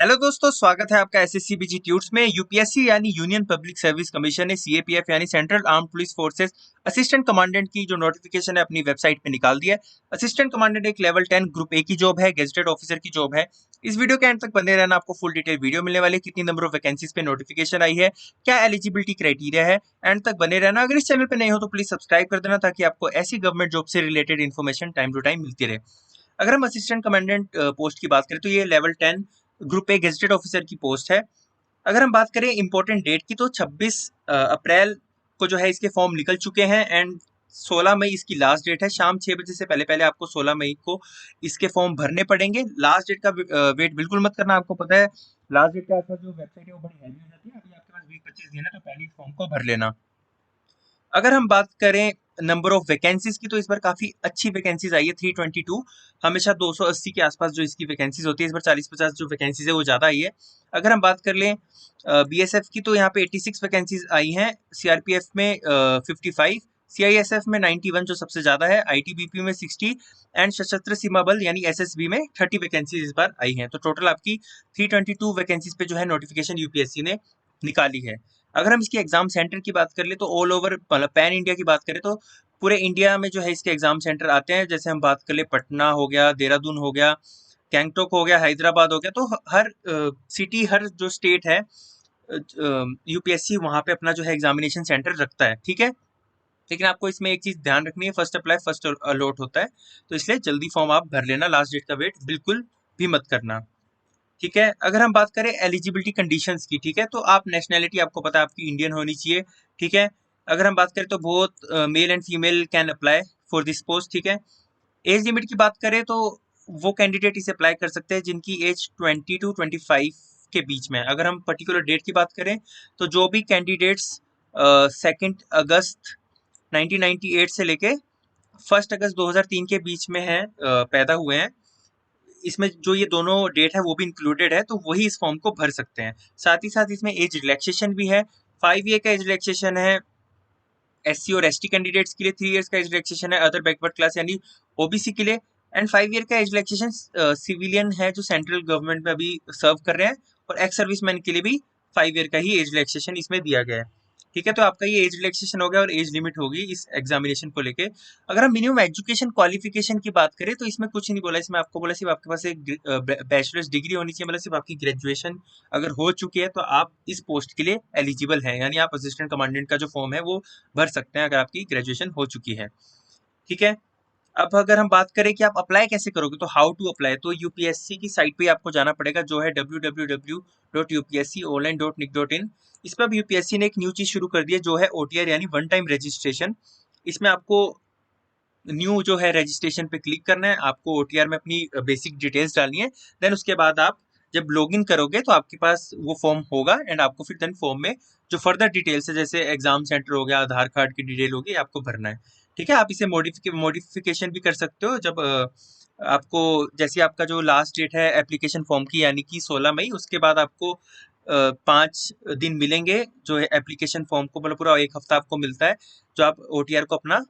Hello दोस्तों, स्वागत है आपका एसएससी बीजी ट्यूट्स में। यूपीएससी यानी यूनियन पब्लिक सर्विस कमीशन ने सीएपीएफ यानी central armed police forces assistant commandant की जो नोटिफिकेशन है अपनी वेबसाइट पे निकाल दिया है। असिस्टेंट कमांडेंट एक लेवल 10 ग्रुप ए की जॉब है, गेजेटेड ऑफिसर की जॉब है। इस वीडियो के एंड तक बने रहना, आपको फुल डिटेल वीडियो मिलने वाली है। कितनी नंबर ऑफ वैकेंसीज पे नोटिफिकेशन आई है, क्या एलिजिबिलिटी क्राइटेरिया है, एंड तक बने रहना। अगर इस चैनल पे नहीं हो तो प्लीज सब्सक्राइब कर देना ताकि आपको ऐसी गवर्नमेंट जॉब से related information time to time मिलती रहे। अगर हम असिस्टेंट कमांडेंट पोस्ट की बात करें तो ये level 10 group A gazetted officer की पोस्ट है। अगर हम बात करें इंपॉर्टेंट डेट की तो 26 अप्रैल को जो है इसके फॉर्म निकल चुके हैं एंड 16 मई इसकी लास्ट डेट है। शाम 6 बजे से पहले पहले आपको 16 मई को इसके फॉर्म भरने पड़ेंगे। लास्ट डेट का वेट बिल्कुल मत करना। आपको पता है लास्ट डेट के आसपास जो वेबसाइट है वो बड़ी हैवी हो जाती है। अभी आपके पास 20-25 दिन है तो पहले इस फॉर्म को भर लेना। अगर हम बात करें नंबर ऑफ वैकेंसीज की तो इस बार काफी अच्छी वैकेंसीज आई है, 322। हमेशा 280 के आसपास जो इसकी वैकेंसीज होती है, इस बार 40-50 जो वैकेंसीज है वो ज्यादा आई है। अगर हम बात कर लें बीएसएफ की तो यहाँ पे 86 वैकेंसीज आई हैं, सीआरपीएफ में 55, सीआईएसएफ में 91 जो सबसे ज्यादा है, आईटीबीपी में 60 एंड सशस्त्र सीमा बल यानी एसएसबी में 30 वैकेंसीज इस बार आई हैं। तो टोटल आपकी 322 वैकेंसीज पे जो है नोटिफिकेशन यूपीएससी ने निकाली है। अगर हम इसके एग्जाम सेंटर की बात कर ले तो ऑल ओवर पैन इंडिया की बात करें तो पूरे इंडिया में जो है इसके एग्जाम सेंटर आते हैं। जैसे हम बात कर ले पटना हो गया, देहरादून हो गया, गैंगटोक हो गया, हैदराबाद हो गया, तो हर सिटी, हर जो स्टेट है यूपीएससी वहां पे अपना जो है एग्जामिनेशन सेंटर रखता है। ठीक है, लेकिन आपको इसमें एक चीज ध्यान रखनी है, फर्स्ट अप्लाई फर्स्ट अलॉट होता है, तो इसलिए जल्दी फॉर्म आप भर लेना, लास्ट डेट का वेट बिल्कुल भी मत करना। ठीक है, अगर हम बात करें एलिजिबिलिटी कंडीशंस की, ठीक है, तो आप नेशनैलिटी आपको पता है आपकी इंडियन होनी चाहिए। ठीक है, अगर हम बात करें तो both male and female can apply for this post. ठीक है, एज लिमिट की बात करें तो वो कैंडिडेट इसे अप्लाई कर सकते हैं जिनकी एज 20 to 25 के बीच में है। अगर हम पर्टिकुलर डेट की बात करें तो जो भी कैंडिडेट्स 2 अगस्त 1998 से लेके 1 अगस्त 2003 के बीच में है, पैदा हुए हैं, इसमें जो ये दोनों डेट है वो भी इंक्लूडेड है, तो वही इस फॉर्म को भर सकते हैं। साथ ही साथ इसमें एज रिलैक्सेशन भी है, 5 ईयर का एज रिलैक्सेशन है एससी और एसटी कैंडिडेट्स के लिए, 3 ईयर्स का एज रिलैक्सेशन है अदर बैकवर्ड क्लास यानी ओबीसी के लिए, एंड 5 ईयर का एज रिलैक्सेशन सिविलियन है जो सेंट्रल गवर्नमेंट में अभी सर्व कर रहे हैं, और एक्स सर्विसमैन के लिए भी 5 ईयर का ही एज रिलैक्सेशन इसमें दिया गया है। ठीक है, तो आपका ये एज रिलैक्सेशन हो गया और एज लिमिट होगी इस एग्जामिनेशन को लेके। अगर हम मिनिमम एजुकेशन क्वालिफिकेशन की बात करें तो इसमें कुछ नहीं बोला, इसमें आपको बोला सिर्फ आपके पास एक बैचलर्स डिग्री होनी चाहिए, मतलब सिर्फ आपकी ग्रेजुएशन अगर हो चुकी है तो आप इस पोस्ट के लिए एलिजिबल हैं, यानी आप असिस्टेंट कमांडेंट का जो फॉर्म है वो भर सकते हैं अगर आपकी ग्रेजुएशन हो चुकी है। ठीक है, अब अगर हम बात करें कि आप अप्लाई कैसे करोगे तो हाउ टू अप्लाई, तो यूपीएससी की साइट पे आपको जाना पड़ेगा जो है www.upsconline.nic.in। इस पर अब यूपीएससी ने एक न्यू चीज शुरू कर दी है जो है ओटीआर यानी वन टाइम रजिस्ट्रेशन। इसमें आपको न्यू जो है रजिस्ट्रेशन पे क्लिक करना है, आपको ओटीआर में अपनी बेसिक डिटेल्स डालनी है। देन उसके बाद आप जब लॉगिन करोगे तो आपके पास वो फॉर्म होगा एंड आपको फिर देन फॉर्म में जो फर्दर डिटेल्स है जैसे एग्जाम सेंटर हो गया, आधार कार्ड की डिटेल होगी, आपको भरना है। ठीक है, आप इसे मॉडिफिकेशन भी कर सकते हो जब आपको, जैसे आपका जो लास्ट डेट है एप्लीकेशन फॉर्म की यानी कि 16 मई, उसके बाद आपको 5 दिन मिलेंगे जो है एप्लीकेशन फॉर्म को, मतलब पूरा एक हफ्ता आपको मिलता है जो आप ओटीआर को अपना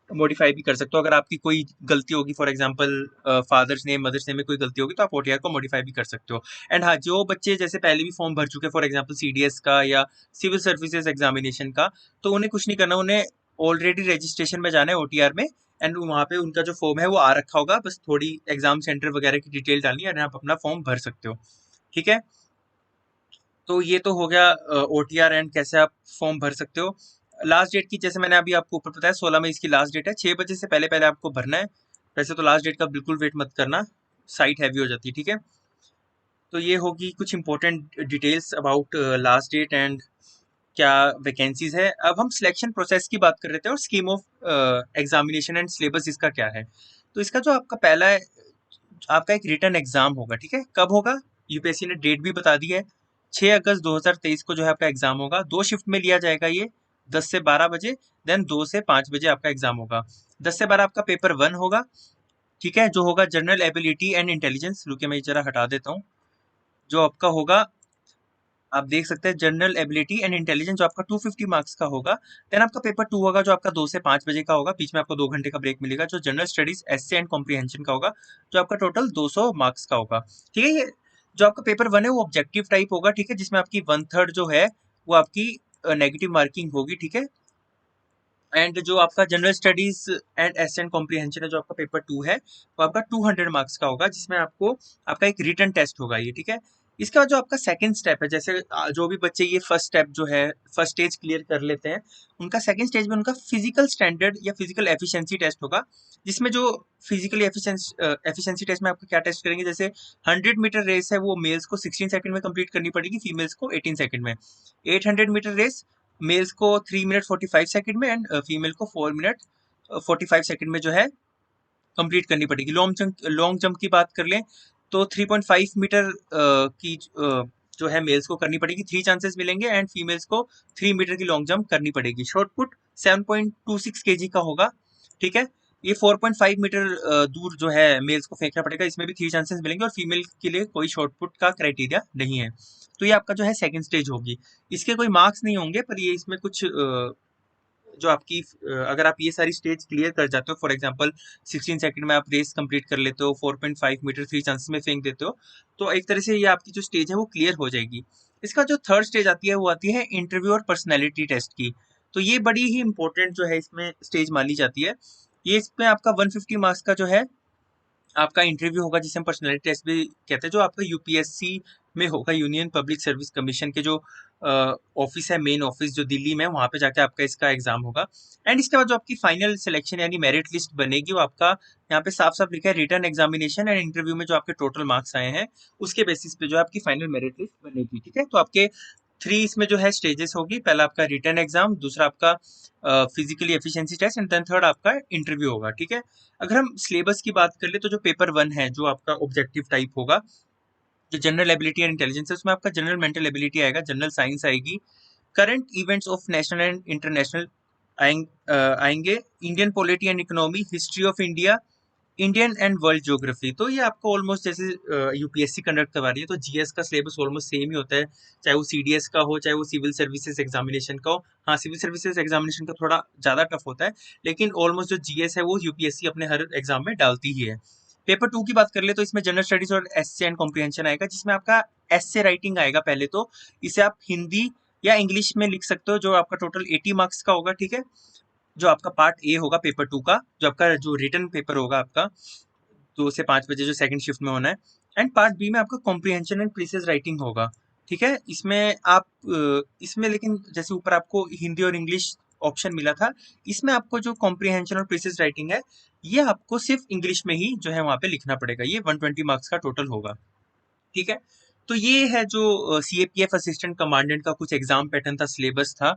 मॉडिफाई भी कर सकते हो। अगर आपकी कोई गलती होगी, for example father's name mother's name में कोई गलती होगी तो आप ओटीआर को मॉडिफाई भी कर सकते हो। एंड हाँ, जो बच्चे जैसे पहले भी फॉर्म भर चुके, फॉर एग्जांपल सीडीएस का या सिविल सर्विसेज एग्जामिनेशन का, तो उन्हें कुछ नहीं करना, उन्हें ऑलरेडी रजिस्ट्रेशन में जाना है ओटीआर में, एंड वहाँ पे उनका जो फॉर्म है वो आ रखा होगा, बस थोड़ी एग्जाम सेंटर वगैरह की डिटेल डालनी है और आप अपना फॉर्म भर सकते हो। ठीक है, तो ये तो हो गया ओटीआर एंड कैसे आप फॉर्म भर सकते हो। लास्ट डेट की जैसे मैंने अभी आपको ऊपर बताया 16 मई इसकी लास्ट डेट है, 6 बजे से पहले पहले आपको भरना है। वैसे तो लास्ट डेट का बिल्कुल वेट मत करना, साइट हैवी हो जाती है। ठीक है, तो ये होगी कुछ important details about last date and क्या वैकेंसीज है। अब हम सिलेक्शन प्रोसेस की बात कर रहे थे और scheme of examination and syllabus इसका क्या है। तो इसका जो आपका पहला है, आपका एक रिटन एग्जाम होगा। ठीक है, कब होगा, यूपीएससी ने डेट भी बता दी है, 6 अगस्त 2023 को जो है आपका एग्जाम होगा। 2 शिफ्ट में लिया जाएगा ये, 10 से 12 बजे, देन 2 से 5 बजे आपका एग्जाम होगा। 10 से 12 आपका पेपर 1 होगा। ठीक है, जो होगा जनरल एबिलिटी एंड इंटेलिजेंस। रुकिए मैं जरा हटा देता हूँ। जो आपका होगा, आप देख सकते हैं जनरल एबिलिटी एंड इंटेलिजेंस, जो आपका 250 मार्क्स का होगा। देन आपका पेपर 2 होगा जो आपका 2 से 5 बजे का होगा, बीच में आपको 2 घंटे का ब्रेक मिलेगा, जो general studies essay and comprehension का होगा, जो आपका टोटल 200 मार्क्स का होगा। ठीक है, ये जो आपका पेपर 1 है वो ऑब्जेक्टिव टाइप होगा, ठीक है, जिसमें आपकी 1/3 जो है वो आपकी नेगेटिव मार्किंग होगी, ठीक है। एंड जो आपका जनरल स्टडीज एंड एसेंट कॉम्प्रिहेंशन है, जो आपका पेपर 2 है, वो आपका 200 मार्क्स का होगा, जिसमें आपको आपका एक रिटन टेस्ट होगा ये, ठीक है। इसके बाद जो आपका सेकंड स्टेप है, जैसे जो भी बच्चे ये फर्स्ट स्टेप जो है फर्स्ट स्टेज क्लियर कर लेते हैं, उनका सेकंड स्टेज में उनका फिजिकल स्टैंडर्ड या फिजिकल एफिशिएंसी टेस्ट होगा, जिसमें जो फिजिकल एफिशिएंसी टेस्ट में आपको क्या टेस्ट करेंगे, जैसे 100 मीटर रेस है वो मेल्स को 16 सेकंड में कंप्लीट करनी पड़ेगी, फीमेल्स को 18 सेकंड में। 800 मीटर रेस मेल्स को 3 मिनट 45 सेकंड में एंड फीमेल को 4 मिनट 45 सेकंड में जो है कंप्लीट करनी पड़ेगी। लॉन्ग जंप की बात कर लें तो 3.5 मीटर की जो है मेल्स को करनी पड़ेगी, 3 चांसेस मिलेंगे, एंड फीमेल्स को 3 मीटर की लॉन्ग जंप करनी पड़ेगी। शॉर्ट पुट 7.26 केजी का होगा, ठीक है। ये 4.5 मीटर दूर जो है मेल्स को फेंकना पड़ेगा, इसमें भी 3 चांसेस मिलेंगे, और फीमेल के लिए कोई शॉर्ट पुट का क्राइटेरिया नहीं है। तो ये आपका जो है सेकंड स्टेज होगी। इसके कोई मार्क्स नहीं होंगे, पर ये इसमें कुछ जो आपकी अगर आप ये सारी स्टेज क्लियर कर जाते हो, फॉर एग्जांपल 16 सेकंड में आप रेस कंप्लीट कर लेते हो, 4.5 मीटर 3 चांसेस में फेंक देते हो, तो एक तरह से ये आपकी जो स्टेज है वो क्लियर हो जाएगी। इसका जो थर्ड स्टेज आती है वो आती है इंटरव्यू और पर्सनैलिटी टेस्ट की। तो ये बड़ी ही इंपॉर्टेंट जो है इसमें स्टेज मानी जाती है। ये इसमें आपका 150 मार्क्स का जो है आपका इंटरव्यू होगा, जिसे हम पर्सनैलिटी टेस्ट भी कहते हैं, जो आपका यूपीएससी में होगा, यूनियन पब्लिक सर्विस कमीशन के जो ऑफिस है, मेन ऑफिस जो दिल्ली में है, वहाँ पे जाके आपका इसका एग्जाम होगा। एंड इसके बाद जो आपकी फाइनल सिलेक्शन यानी मेरिट लिस्ट बनेगी, वो आपका यहाँ पे साफ साफ लिखा है रिटर्न एग्जामिनेशन एंड इंटरव्यू में जो आपके टोटल मार्क्स आए हैं उसके बेसिस पे जो है आपकी फाइनल मेरिट लिस्ट बनेगी, ठीक है। तो आपके 3 इसमें जो है स्टेजेस होगी, पहला आपका रिटर्न एग्जाम, दूसरा आपका physically efficiency test, and then third आपका इंटरव्यू होगा, ठीक है। अगर हम सिलेबस की बात कर ले तो जो पेपर 1 है जो आपका ऑब्जेक्टिव टाइप होगा, जो जनरल एबिलिटी एंड इंटेलिजेंस है, उसमें आपका जनरल मेंटल एबिलिटी आएगा, जनरल साइंस आएगी, current events of national and international आएंगे, Indian polity and economy, history of India, Indian and world geography. तो ये आपको ऑलमोस्ट जैसे यूपीएससी कंडक्ट करवा रही है, तो जीएस का सिलेबस ऑलमोस्ट सेम ही होता है, चाहे वो सीडीएस का हो, चाहे वो सिविल सर्विसेज एग्जामिनेशन का हो। हाँ, सिविल सर्विसेज एग्जामिनेशन का थोड़ा ज़्यादा टफ होता है, लेकिन ऑलमोस्ट जो जीएस है वो यूपीएससी अपने हर एग्जाम में डालती ही है। पेपर 2 की बात कर ले तो इसमें जनरल स्टडीज और एसए एंड कॉम्प्रिहेंशन आएगा, जिसमें आपका एसए राइटिंग आएगा पहले तो। इसे आप हिंदी या इंग्लिश में लिख सकते हो, जो आपका टोटल 80 मार्क्स का होगा, ठीक है। जो आपका पार्ट ए होगा पेपर 2 का, जो आपका जो रिटन पेपर होगा आपका 2 से 5 बजे जो सेकंड शिफ्ट में होना है, एंड पार्ट बी में आपका कॉम्प्रिहेंशन एंड प्रीसेस राइटिंग होगा, ठीक है। इसमें आप इसमें लेकिन जैसे ऊपर आपको हिंदी और इंग्लिश ऑप्शन मिला था, इसमें आपको जो कॉम्प्रिहेंशन और प्रीसेस राइटिंग है ये आपको सिर्फ इंग्लिश में ही जो है वहाँ पे लिखना पड़ेगा। ये 120 मार्क्स का टोटल होगा, ठीक है। तो ये है जो सीएपीएफ असिस्टेंट कमांडेंट का कुछ एग्जाम पैटर्न था, सिलेबस था।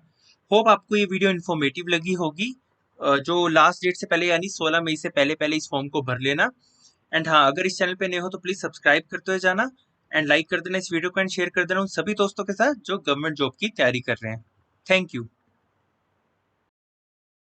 होप आपको ये वीडियो इन्फॉर्मेटिव लगी होगी। जो लास्ट डेट से पहले यानी 16 मई से पहले पहले इस फॉर्म को भर लेना। एंड हाँ, अगर इस चैनल पे नए हो तो प्लीज सब्सक्राइब करते हुए जाना, एंड लाइक कर देना इस वीडियो को, एंड शेयर कर देना उन सभी दोस्तों के साथ जो गवर्नमेंट जॉब की तैयारी कर रहे हैं। Thank you.